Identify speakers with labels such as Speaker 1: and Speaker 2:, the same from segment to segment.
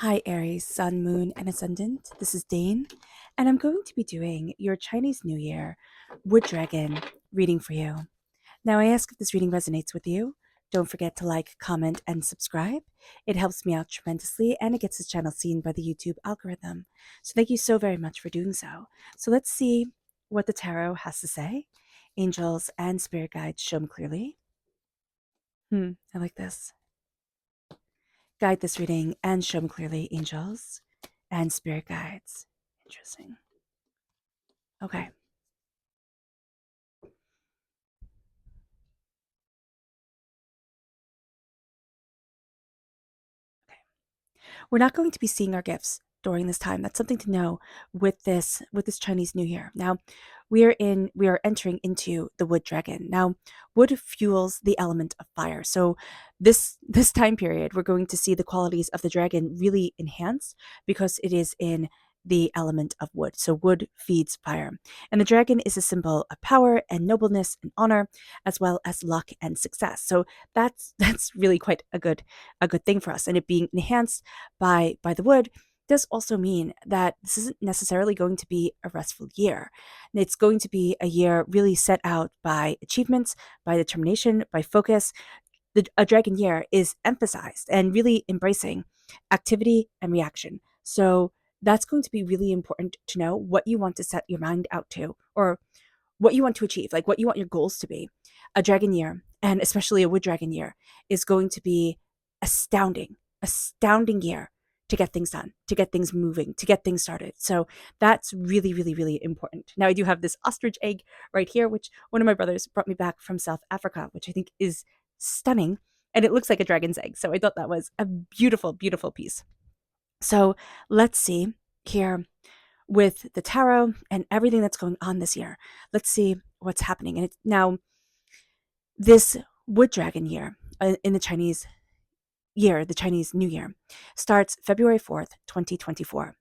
Speaker 1: Hi, Aries, Sun, Moon, and Ascendant. This is Dane, and I'm going to be doing your Chinese New Year Wood Dragon reading for you. Now, I ask if this reading resonates with you. Don't forget to like, comment, and subscribe. It helps me out tremendously, and it gets this channel seen by the YouTube algorithm. So, thank you so very much for doing so. So, let's see what the tarot has to say. Angels and spirit guides show me clearly. I like this. Guide this reading and show me clearly, angels and spirit guides. Interesting. Okay. We're not going to be seeing our gifts during this time. That's something to know with this Chinese New Year. Now, we are entering into the wood dragon. Now, wood fuels the element of fire. So this time period, we're going to see the qualities of the dragon really enhanced because it is in the element of wood. So wood feeds fire. And the dragon is a symbol of power and nobleness and honor, as well as luck and success. So that's really quite a good thing for us. And it being enhanced by the wood does also mean that this isn't necessarily going to be a restful year. It's going to be a year really set out by achievements, by determination, by focus. A dragon year is emphasized and really embracing activity and reaction. So that's going to be really important to know what you want to set your mind out to, or what you want to achieve, like what you want your goals to be. A dragon year, and especially a wood dragon year, is going to be astounding year to get things done, to get things moving, to get things started. So that's really, really, really important. Now, I do have this ostrich egg right here, which one of my brothers brought me back from South Africa, which I think is stunning. And it looks like a dragon's egg. So I thought that was a beautiful, beautiful piece. So let's see here with the tarot and everything that's going on this year. Let's see what's happening. And now, this wood dragon year in the Chinese year, the Chinese New Year, starts February 4th, 2024.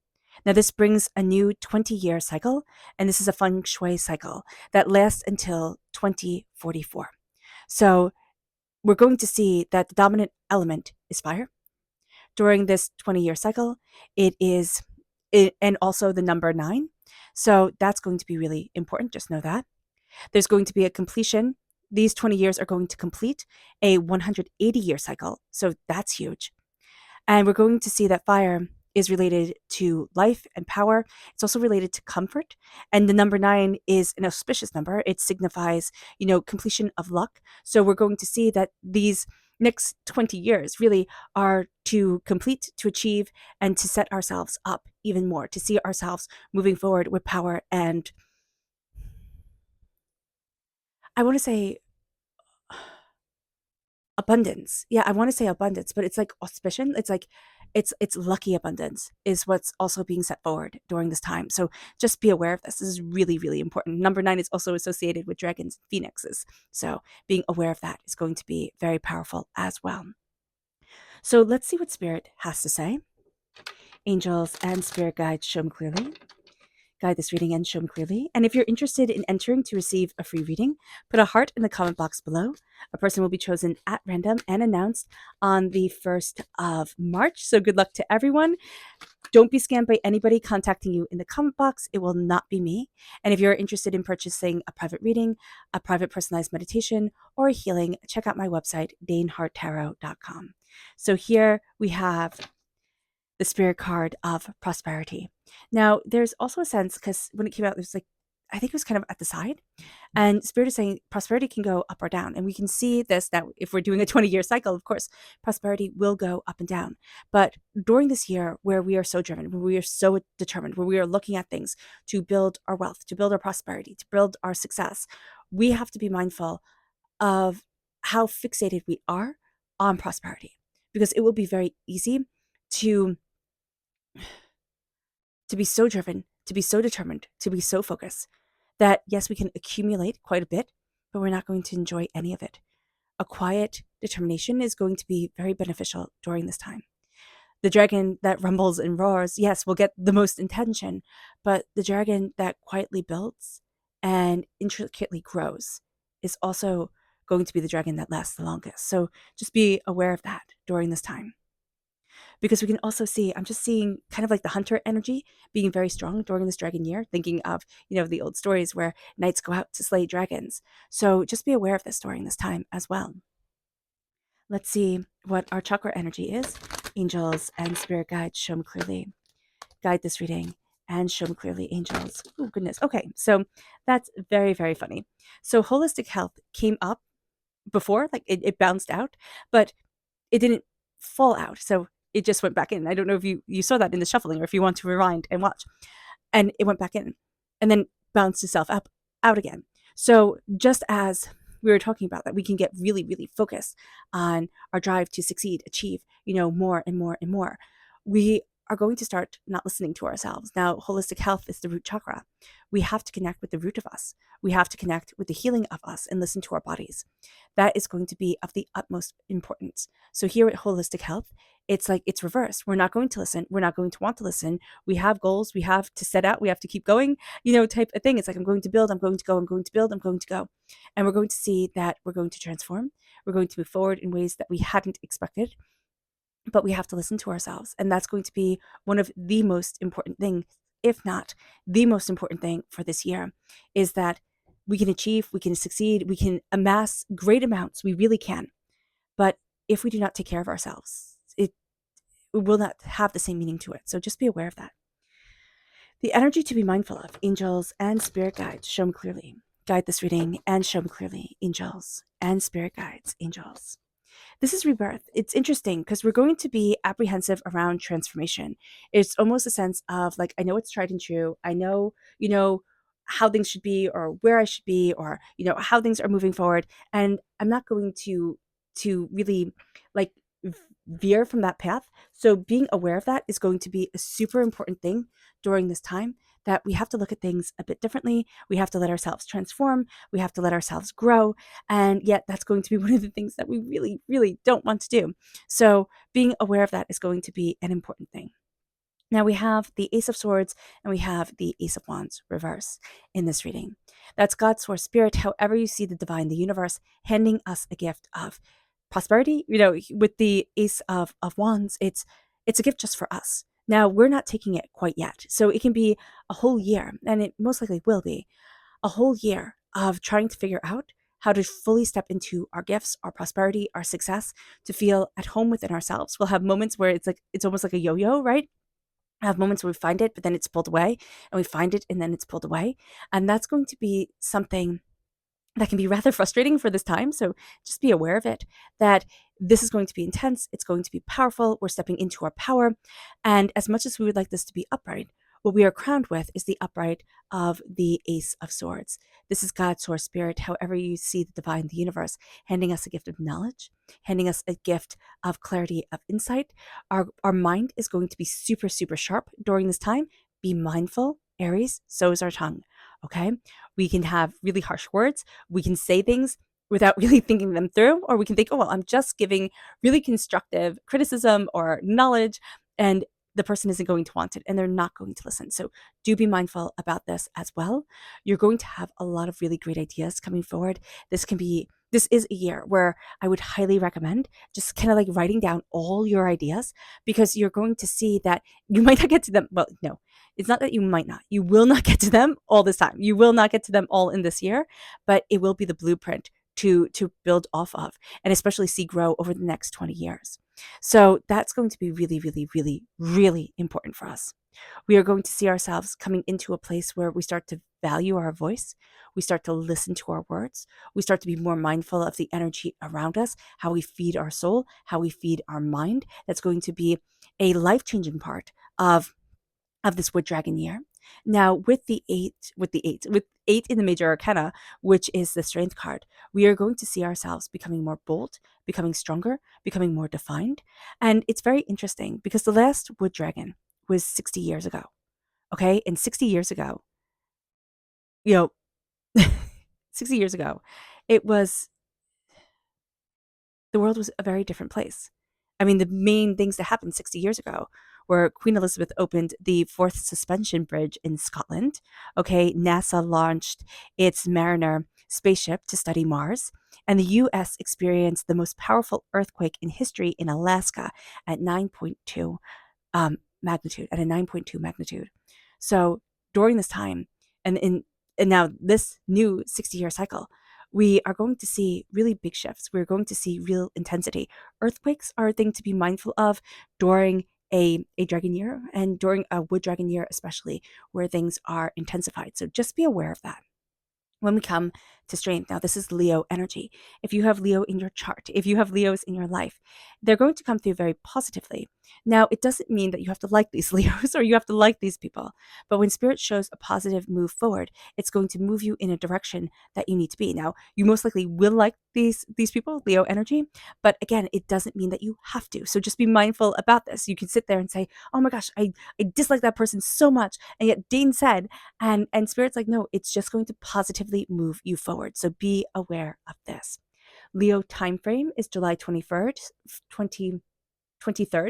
Speaker 1: Now, this brings a new 20-year cycle, and this is a feng shui cycle that lasts until 2044. So we're going to see that the dominant element is fire. During this 20-year cycle, and also the number 9. So that's going to be really important. Just know that. There's going to be a completion. These 20 years are going to complete a 180-year cycle. So that's huge. And we're going to see that fire is related to life and power. It's also related to comfort. And the number 9 is an auspicious number. It signifies, completion of luck. So we're going to see that these next 20 years really are to complete, to achieve, and to set ourselves up even more, to see ourselves moving forward with power and, I want to say, abundance. Yeah, I want to say abundance, but it's like auspicion. It's like it's lucky abundance is what's also being set forward during this time. So just be aware of this. This is really, really important. Number 9 is also associated with dragons and phoenixes. So being aware of that is going to be very powerful as well. So let's see what spirit has to say. Angels and spirit guides show me clearly. Guide this reading and show me clearly. And if you're interested in entering to receive a free reading, put a heart in the comment box below. A person will be chosen at random and announced on the 1st of March. So good luck to everyone. Don't be scammed by anybody contacting you in the comment box. It will not be me. And if you're interested in purchasing a private reading, a private personalized meditation, or a healing, check out my website, daneharttarot.com. So here we have the spirit card of prosperity. Now, there's also a sense, because when it came out, there's like, I think it was kind of at the side. And spirit is saying prosperity can go up or down. And we can see this now if we're doing a 20-year cycle, of course, prosperity will go up and down. But during this year where we are so driven, where we are so determined, where we are looking at things to build our wealth, to build our prosperity, to build our success, we have to be mindful of how fixated we are on prosperity, because it will be very easy to be so driven, to be so determined, to be so focused that, yes, we can accumulate quite a bit, but we're not going to enjoy any of it. A quiet determination is going to be very beneficial during this time. The dragon that rumbles and roars, yes, will get the most attention, but the dragon that quietly builds and intricately grows is also going to be the dragon that lasts the longest. So just be aware of that during this time. because we can also see, I'm just seeing kind of like the hunter energy being very strong during this dragon year, thinking of, the old stories where knights go out to slay dragons. So just be aware of this during this time as well. Let's see what our chakra energy is. Angels and spirit guides, show me clearly. Guide this reading and show me clearly, angels. Oh, goodness. Okay, so that's very, very funny. So holistic health came up before, like it bounced out, but it didn't fall out. So it just went back in. I don't know if you saw that in the shuffling or if you want to rewind and watch. And it went back in and then bounced itself up out again. So just as we were talking about that, we can get really, really focused on our drive to succeed, achieve, more and more and more. We are going to start not listening to ourselves. Now, holistic health is the root chakra. We have to connect with the root of us. We have to connect with the healing of us and listen to our bodies. That is going to be of the utmost importance. So here at Holistic Health, it's like it's reversed. We're not going to listen. We're not going to want to listen. We have goals. We have to set out. We have to keep going, type of thing. It's like, I'm going to build. I'm going to go. I'm going to build. I'm going to go. And we're going to see that we're going to transform. We're going to move forward in ways that we hadn't expected. But we have to listen to ourselves. And that's going to be one of the most important things, if not the most important thing for this year, is that we can achieve, we can succeed, we can amass great amounts. We really can. But if we do not take care of ourselves, it will not have the same meaning to it. So just be aware of that. The energy to be mindful of, angels and spirit guides, show me clearly. Guide this reading and show me clearly, angels and spirit guides, angels. This is rebirth. It's interesting because we're going to be apprehensive around transformation. It's almost a sense of like, I know it's tried and true. I know, how things should be or where I should be or, how things are moving forward. And I'm not going to really like veer from that path. So being aware of that is going to be a super important thing during this time, that we have to look at things a bit differently. We have to let ourselves transform. We have to let ourselves grow. And yet that's going to be one of the things that we really, really don't want to do. So being aware of that is going to be an important thing. Now we have the Ace of Swords and we have the Ace of Wands reverse in this reading. That's God's source spirit, however you see the divine, the universe, handing us a gift of prosperity. With the Ace of Wands, it's a gift just for us. Now, we're not taking it quite yet. So it can be a whole year, and it most likely will be a whole year of trying to figure out how to fully step into our gifts, our prosperity, our success, to feel at home within ourselves. We'll have moments where it's almost like a yo-yo, right? I have moments where we find it, but then it's pulled away, and we find it, and then it's pulled away. And that's going to be something that can be rather frustrating for this time. So just be aware of it, that this is going to be intense. It's going to be powerful. We're stepping into our power. And as much as we would like this to be upright, what we are crowned with is the upright of the Ace of Swords. This is God's source spirit, however you see the divine, the universe, handing us a gift of knowledge, handing us a gift of clarity, of insight. Our mind is going to be super, super sharp during this time. Be mindful, Aries, so is our tongue. Okay? We can have really harsh words. We can say things without really thinking them through, or we can think, oh, well, I'm just giving really constructive criticism or knowledge, and the person isn't going to want it and they're not going to listen. So do be mindful about this as well. You're going to have a lot of really great ideas coming forward. This is a year where I would highly recommend just kind of like writing down all your ideas, because you're going to see that you might not get to them. Well, no, it's not that you might not. You will not get to them all this time. You will not get to them all in this year, but it will be the blueprint to build off of, and especially see grow over the next 20 years. So that's going to be really, really, really, really important for us. We are going to see ourselves coming into a place where we start to value our voice. We start to listen to our words. We start to be more mindful of the energy around us, how we feed our soul, how we feed our mind. That's going to be a life-changing part of this Wood Dragon year. Now, with eight in the major arcana, which is the strength card, we are going to see ourselves becoming more bold, becoming stronger, becoming more defined. And it's very interesting because the last Wood Dragon was 60 years ago. Okay. And 60 years ago, you know, 60 years ago, it was, the world was a very different place. I mean, the main things that happened 60 years ago were Queen Elizabeth opened the fourth suspension bridge in Scotland. Okay, NASA launched its Mariner spaceship to study Mars. And the US experienced the most powerful earthquake in history in Alaska at 9.2 magnitude, at a 9.2 magnitude. So during this time, and now this new 60-year cycle, we are going to see really big shifts. We're going to see real intensity. Earthquakes are a thing to be mindful of during a dragon year, and during a wood dragon year especially, where things are intensified. So just be aware of that. When we come to strength, now this is Leo energy. If you have Leo in your chart, if you have Leos in your life, they're going to come through very positively. Now, it doesn't mean that you have to like these Leos or you have to like these people, but when spirit shows a positive move forward, it's going to move you in a direction that you need to be. Now, you most likely will like these people, Leo energy, but again, it doesn't mean that you have to. So just be mindful about this. You can sit there and say, "Oh my gosh, I dislike that person so much," and yet Dane said, and spirit's like, no, it's just going to positively move you forward. So be aware of this. Leo time frame is July 23rd,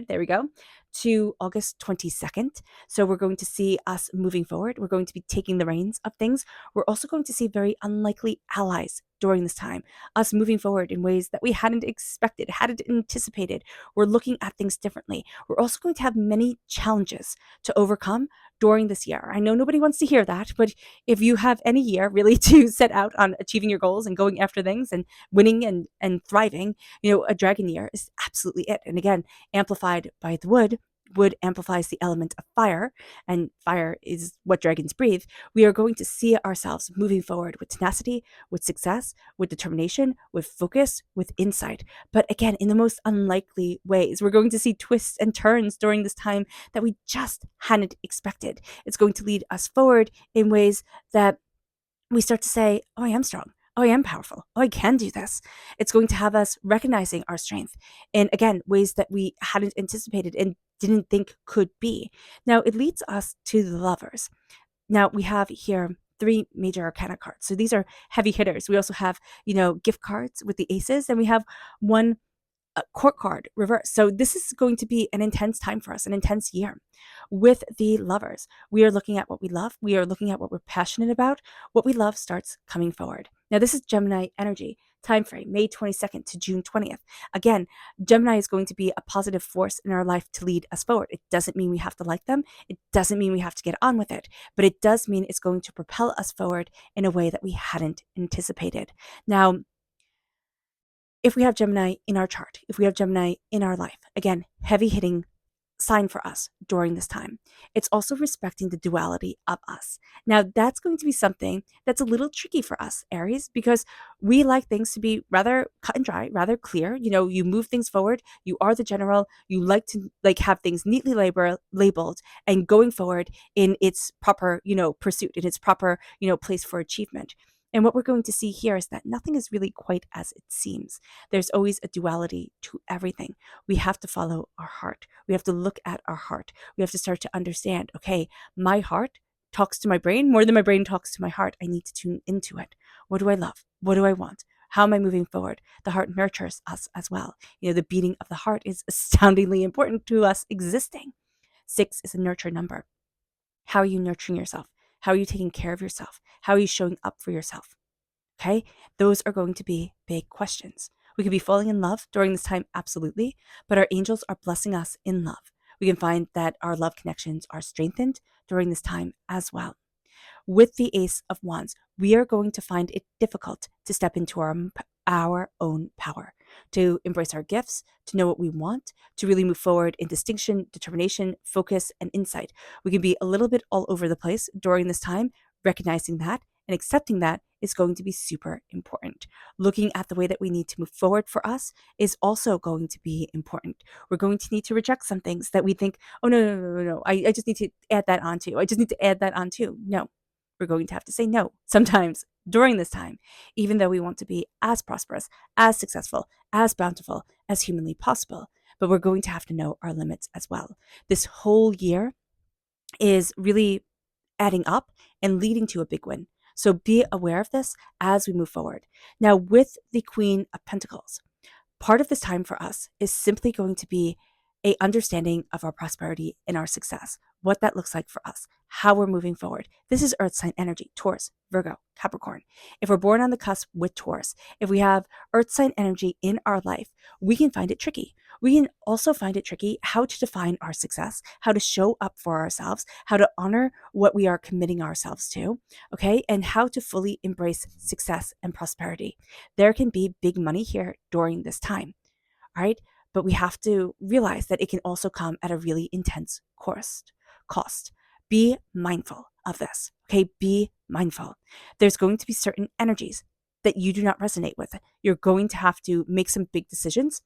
Speaker 1: there we go, to August 22nd. So we're going to see us moving forward. We're going to be taking the reins of things. We're also going to see very unlikely allies during this time, us moving forward in ways that we hadn't expected, hadn't anticipated. We're looking at things differently. We're also going to have many challenges to overcome during this year. I know nobody wants to hear that, but if you have any year really to set out on achieving your goals and going after things and winning and thriving, a dragon year is absolutely it. And again, amplified by the wood. Wood amplifies the element of fire, and fire is what dragons breathe. We are going to see ourselves moving forward with tenacity, with success, with determination, with focus, with insight. But again, in the most unlikely ways. We're going to see twists and turns during this time that we just hadn't expected. It's going to lead us forward in ways that we start to say, "Oh, I am strong. Oh, I am powerful. Oh, I can do this." It's going to have us recognizing our strength in, again, ways that we hadn't anticipated and didn't think could be. Now, it leads us to the lovers. Now, we have here three major arcana cards. So these are heavy hitters. We also have, gift cards with the aces, and we have one court card reverse. So this is going to be an intense time for us, an intense year. With the lovers, we are looking at what we love. We are looking at what we're passionate about. What we love starts coming forward. Now, this is Gemini energy. Time frame, May 22nd to June 20th. Again, Gemini is going to be a positive force in our life to lead us forward. It doesn't mean we have to like them. It doesn't mean we have to get on with it, but it does mean it's going to propel us forward in a way that we hadn't anticipated. Now, if we have Gemini in our chart, if we have Gemini in our life, again, heavy hitting sign for us during this time. It's also respecting the duality of us. Now, that's going to be something that's a little tricky for us, Aries, because we like things to be rather cut and dry, rather clear. You move things forward. You are the general. You like to have things neatly labeled and going forward in its proper, pursuit, in its proper, place for achievement. And what we're going to see here is that nothing is really quite as it seems. There's always a duality to everything. We have to follow our heart. We have to look at our heart. We have to start to understand, okay, my heart talks to my brain more than my brain talks to my heart. I need to tune into it. What do I love? What do I want? How am I moving forward? The heart nurtures us as well. The beating of the heart is astoundingly important to us existing. 6 is a nurture number. How are you nurturing yourself? How are you taking care of yourself? How are you showing up for yourself? Okay, those are going to be big questions. We could be falling in love during this time, absolutely, but our angels are blessing us in love. We can find that our love connections are strengthened during this time as well. With the Ace of Wands, we are going to find it difficult to step into our own power, to embrace our gifts, to know what we want, to really move forward in distinction, determination, focus, and insight. We can be a little bit all over the place during this time. Recognizing that and accepting that is going to be super important. Looking at the way that we need to move forward for us is also going to be important. We're going to need to reject some things that we think, oh, no. I just need to add that on too. I just need to add that on too. No, we're going to have to say no sometimes during this time, even though we want to be as prosperous, as successful, as bountiful as humanly possible. But we're going to have to know our limits as well. This whole year is really adding up and leading to a big win. So be aware of this as we move forward. Now, with the Queen of Pentacles, part of this time for us is simply going to be a understanding of our prosperity and our success, what that looks like for us, how we're moving forward. This is earth sign energy, Taurus, Virgo, Capricorn. If we're born on the cusp with Taurus, if we have earth sign energy in our life, we can find it tricky. We can also find it tricky how to define our success, how to show up for ourselves, how to honor what we are committing ourselves to, okay, and how to fully embrace success and prosperity. There can be big money here during this time, all right? But we have to realize that it can also come at a really intense cost. Be mindful of this, okay? Be mindful. There's going to be certain energies that you do not resonate with. You're going to have to make some big decisions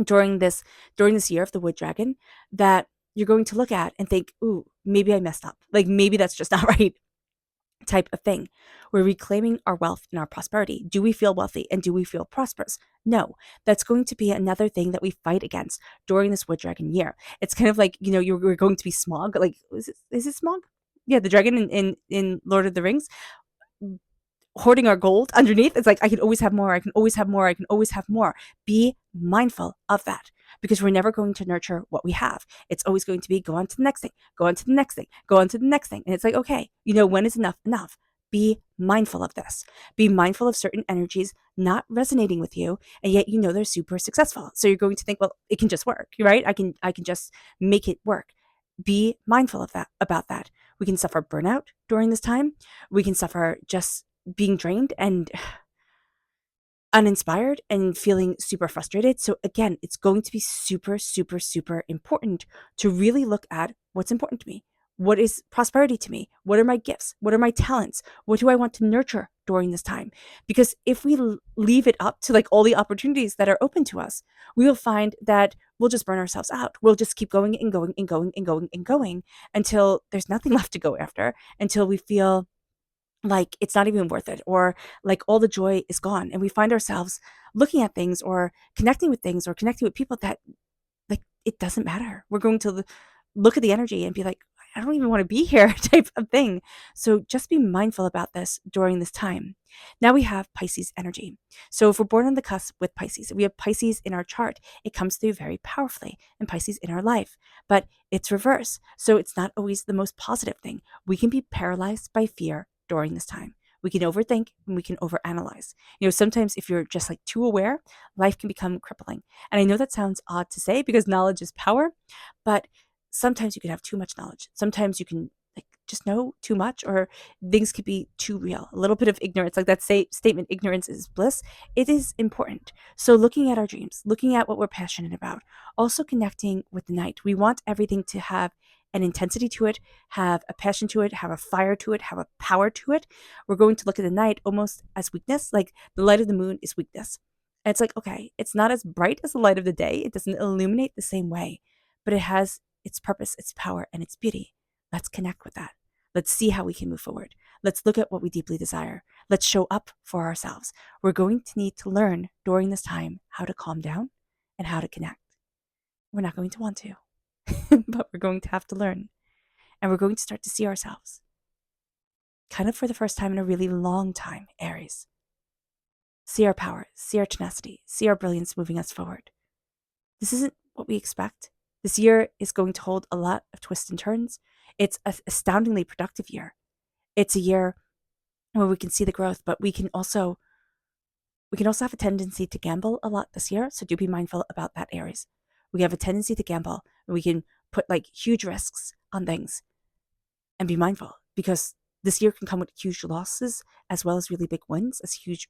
Speaker 1: during this year of the wood dragon that you're going to look at and think, ooh, maybe I messed up. Like maybe that's just not right, type of thing. We're reclaiming our wealth and our prosperity. Do we feel wealthy and do we feel prosperous? No, that's going to be another thing that we fight against during this wood dragon year. It's kind of like, you're going to be smog. Like, is it smog? Yeah, the dragon in Lord of the Rings, hoarding our gold underneath. It's like, I can always have more. I can always have more. I can always have more. Be mindful of that, because we're never going to nurture what we have. It's always going to be go on to the next thing, go on to the next thing, go on to the next thing. And it's like, okay, when is enough enough? Be mindful of this. Be mindful of certain energies not resonating with you, and yet they're super successful. So you're going to think, well, it can just work, right? I can just make it work. Be mindful of that, about that. We can suffer burnout during this time. We can suffer just being drained and uninspired and feeling super frustrated. So again, it's going to be super, super, super important to really look at what's important to me. What is prosperity to me? What are my gifts? What are my talents? What do I want to nurture during this time? Because if we leave it up to like all the opportunities that are open to us, we will find that we'll just burn ourselves out. We'll just keep going and going and going and going and going until there's nothing left to go after, until we feel like it's not even worth it, or like all the joy is gone, and we find ourselves looking at things or connecting with things or connecting with people that, like, it doesn't matter. We're going to look at the energy and be like, I don't even want to be here, type of thing. So just be mindful about this during this time. Now we have Pisces energy. So if we're born on the cusp with Pisces, if we have Pisces in our chart, it comes through very powerfully, and Pisces in our life, but it's reverse. So it's not always the most positive thing. We can be paralyzed by fear during this time. We can overthink and we can overanalyze. Sometimes if you're just like too aware, life can become crippling. And I know that sounds odd to say because knowledge is power, but sometimes you can have too much knowledge. Sometimes you can like just know too much, or things could be too real. A little bit of ignorance, like that statement, ignorance is bliss. It is important. So looking at our dreams, looking at what we're passionate about, also connecting with the night. We want everything to have an intensity to it, have a passion to it, have a fire to it, have a power to it. We're going to look at the night almost as weakness, like the light of the moon is weakness. And it's like, okay, it's not as bright as the light of the day. It doesn't illuminate the same way, but it has its purpose, its power, and its beauty. Let's connect with that. Let's see how we can move forward. Let's look at what we deeply desire. Let's show up for ourselves. We're going to need to learn during this time how to calm down and how to connect. We're not going to want to, but we're going to have to learn. And we're going to start to see ourselves kind of for the first time in a really long time, Aries. See our power, see our tenacity, see our brilliance moving us forward. This isn't what we expect. This year is going to hold a lot of twists and turns. It's an astoundingly productive year. It's a year where we can see the growth, but we can also have a tendency to gamble a lot this year. So do be mindful about that, Aries. We have a tendency to gamble, and we can put like huge risks on things, and be mindful, because this year can come with huge losses as well as really big wins, as huge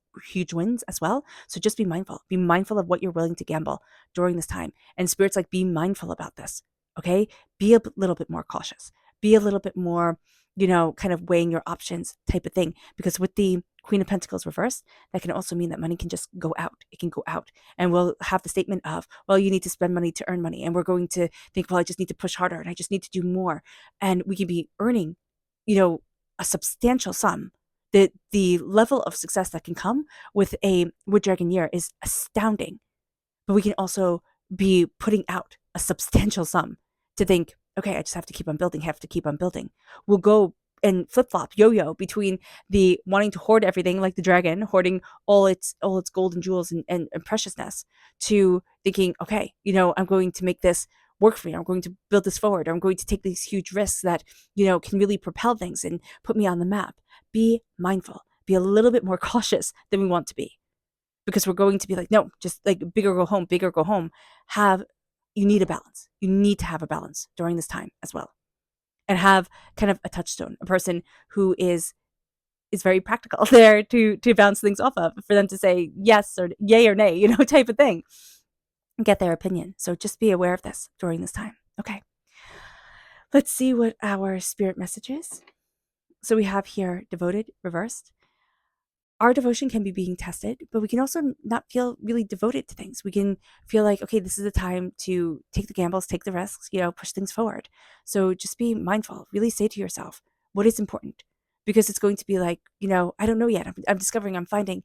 Speaker 1: wins as well. So just be mindful. Be mindful of what you're willing to gamble during this time. And Spirit's like, be mindful about this, okay? Be a little bit more cautious. Be a little bit more, kind of weighing your options type of thing. Because with the Queen of Pentacles reversed, that can also mean that money can just go out. It can go out. And we'll have the statement of, well, you need to spend money to earn money. And we're going to think, well, I just need to push harder and I just need to do more. And we can be earning, a substantial sum. The level of success that can come with a wood dragon year is astounding. But we can also be putting out a substantial sum to think, okay, I just have to keep on building, We'll go and flip-flop, yo-yo between the wanting to hoard everything like the dragon, hoarding all its gold and jewels and preciousness, to thinking, okay, I'm going to make this work for me. I'm going to build this forward. I'm going to take these huge risks that, can really propel things and put me on the map. Be mindful. Be a little bit more cautious than we want to be, because we're going to be like, no, just like bigger go home, bigger go home. You need a balance. You need to have a balance during this time as well, and have kind of a touchstone, a person who is very practical there to bounce things off of, for them to say yes or yay or nay, type of thing, and get their opinion. So just be aware of this during this time. Okay. Let's see what our spirit message is. So we have here devoted reversed. Our devotion can be being tested, but we can also not feel really devoted to things. We can feel like, okay, this is the time to take the gambles, take the risks, push things forward. So just be mindful. Really say to yourself, what is important? Because it's going to be like, I don't know yet. I'm discovering, I'm finding,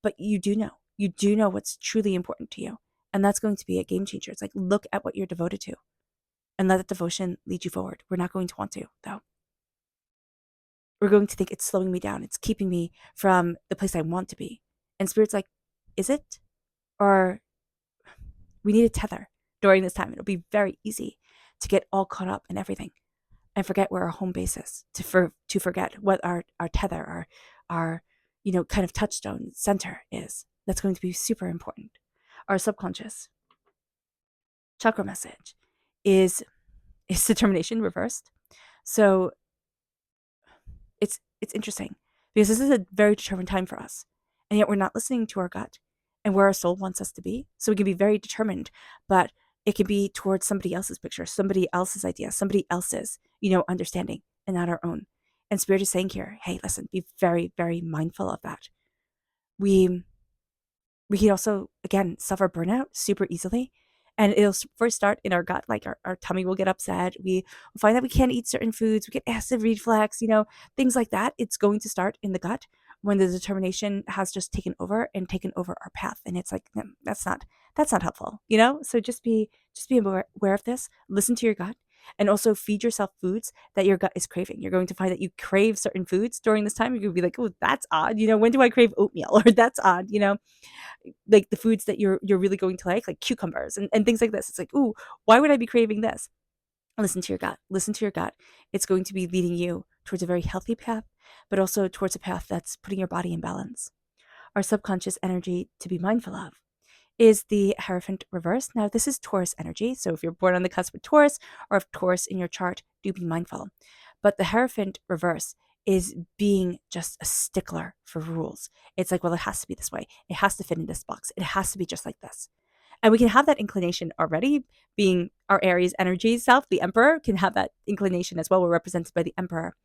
Speaker 1: but you do know. You do know what's truly important to you. And that's going to be a game changer. It's like, look at what you're devoted to and let that devotion lead you forward. We're not going to want to, though. We're going to think it's slowing me down. It's keeping me from the place I want to be. And Spirit's like, is it? Or we need a tether during this time. It'll be very easy to get all caught up in everything and forget where our home base is, to forget what our tether, our kind of touchstone center is. That's going to be super important. Our subconscious chakra message is determination reversed. So it's interesting, because this is a very determined time for us, and yet we're not listening to our gut and where our soul wants us to be. So we can be very determined, but it can be towards somebody else's picture, somebody else's idea, somebody else's, understanding, and not our own. And Spirit is saying here, hey, listen, be very, very mindful of that. We can also, again, suffer burnout super easily. And it'll first start in our gut, like our tummy will get upset. We will find that we can't eat certain foods. We get acid reflux, things like that. It's going to start in the gut when the determination has just taken over our path. And it's like, no, that's not helpful, So just be aware of this. Listen to your gut, and also feed yourself foods that your gut is craving. You're going to find that you crave certain foods during this time. You're going to be like, oh, that's odd. When do I crave oatmeal? Or that's odd, like the foods that you're really going to like cucumbers and things like this. It's like, ooh, why would I be craving this? Listen to your gut. Listen to your gut. It's going to be leading you towards a very healthy path, but also towards a path that's putting your body in balance. Our subconscious energy to be mindful of is the Hierophant reverse. Now, this is Taurus energy. So if you're born on the cusp of Taurus, or if Taurus in your chart, do be mindful. But the Hierophant reverse is being just a stickler for rules. It's like, well, it has to be this way. It has to fit in this box. It has to be just like this. And we can have that inclination already, being our Aries energy self. The Emperor can have that inclination as well. We're represented by the Emperor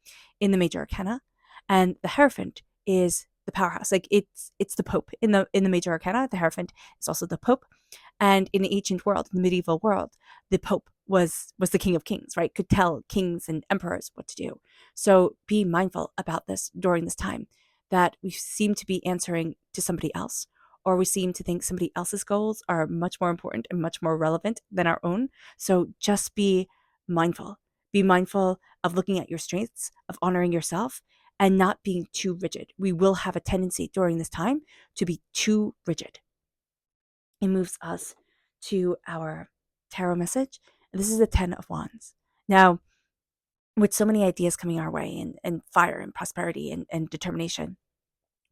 Speaker 1: in the major arcana. And the Hierophant is the powerhouse. Like it's the Pope in the major arcana. The Hierophant is also the Pope. And in the ancient world, the medieval world, the Pope was the King of Kings, right? Could tell kings and emperors what to do. So be mindful about this during this time, that we seem to be answering to somebody else, or we seem to think somebody else's goals are much more important and much more relevant than our own. So just be mindful. Be mindful of looking at your strengths, of honoring yourself, and not being too rigid. We will have a tendency during this time to be too rigid. It moves us to our tarot message. This is the 10 of Wands. Now, with so many ideas coming our way, and fire and prosperity and determination,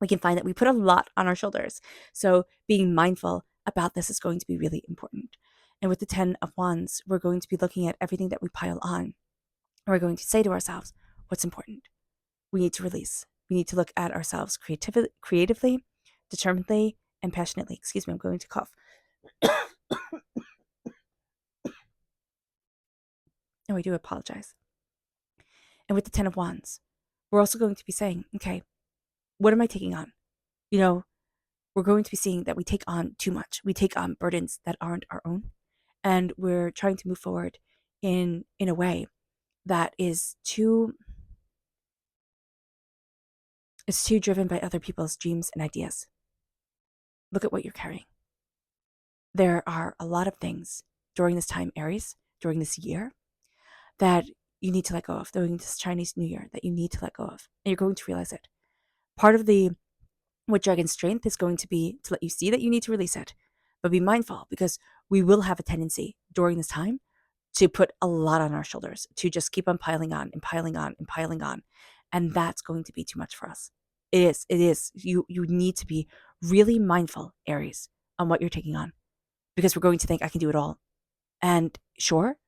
Speaker 1: we can find that we put a lot on our shoulders. So being mindful about this is going to be really important. And with the 10 of Wands, we're going to be looking at everything that we pile on. And we're going to say to ourselves, what's important? We need to release. We need to look at ourselves creatively, determinedly, and passionately. Excuse me, I'm going to cough. Oh, I do apologize. And with the 10 of Wands, we're also going to be saying, okay, what am I taking on? We're going to be seeing that we take on too much. We take on burdens that aren't our own. And we're trying to move forward in a way that is too driven by other people's dreams and ideas. Look at what you're carrying. There are a lot of things during this time, Aries, during this year, that you need to let go of, during this Chinese New Year, that you need to let go of. And you're going to realize it. Part of what Dragon's strength is going to be to let you see that you need to release it. But be mindful, because we will have a tendency during this time to put a lot on our shoulders, to just keep on piling on and piling on and piling on. And that's going to be too much for us. It is. It is. You need to be really mindful, Aries, on what you're taking on, because we're going to think I can do it all. And sure,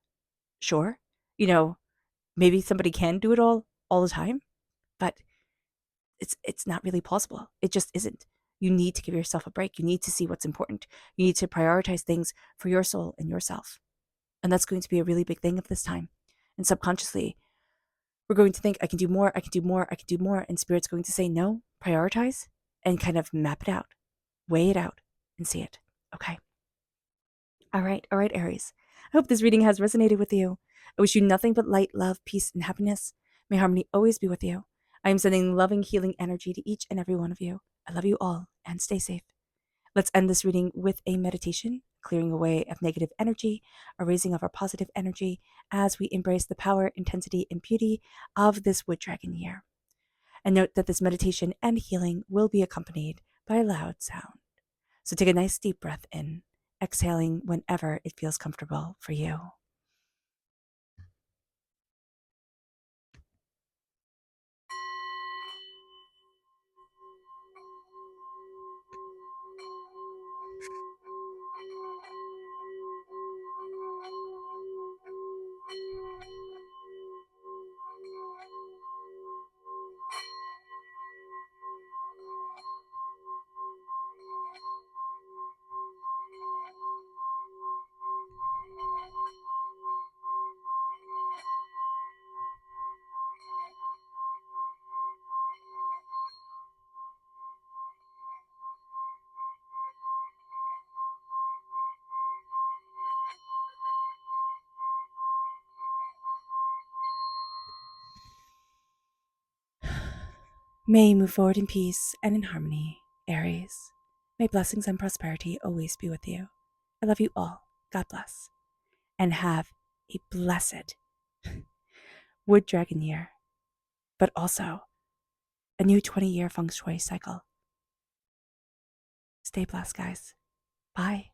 Speaker 1: maybe somebody can do it all the time, but it's not really possible. It just isn't. You need to give yourself a break. You need to see what's important. You need to prioritize things for your soul and yourself. And that's going to be a really big thing of this time. And subconsciously, we're going to think, I can do more, I can do more, I can do more. And Spirit's going to say, no, prioritize and kind of map it out, weigh it out, and see it. Okay. All right, Aries. I hope this reading has resonated with you. I wish you nothing but light, love, peace, and happiness. May harmony always be with you. I am sending loving, healing energy to each and every one of you. I love you all, and stay safe. Let's end this reading with a meditation, clearing away of negative energy, a raising of our positive energy as we embrace the power, intensity, and beauty of this wood dragon year. And note that this meditation and healing will be accompanied by a loud sound. So take a nice deep breath in, exhaling whenever it feels comfortable for you. May you move forward in peace and in harmony, Aries. May blessings and prosperity always be with you. I love you all. God bless. And have a blessed wood dragon year, but also a new 20-year feng shui cycle. Stay blessed, guys. Bye.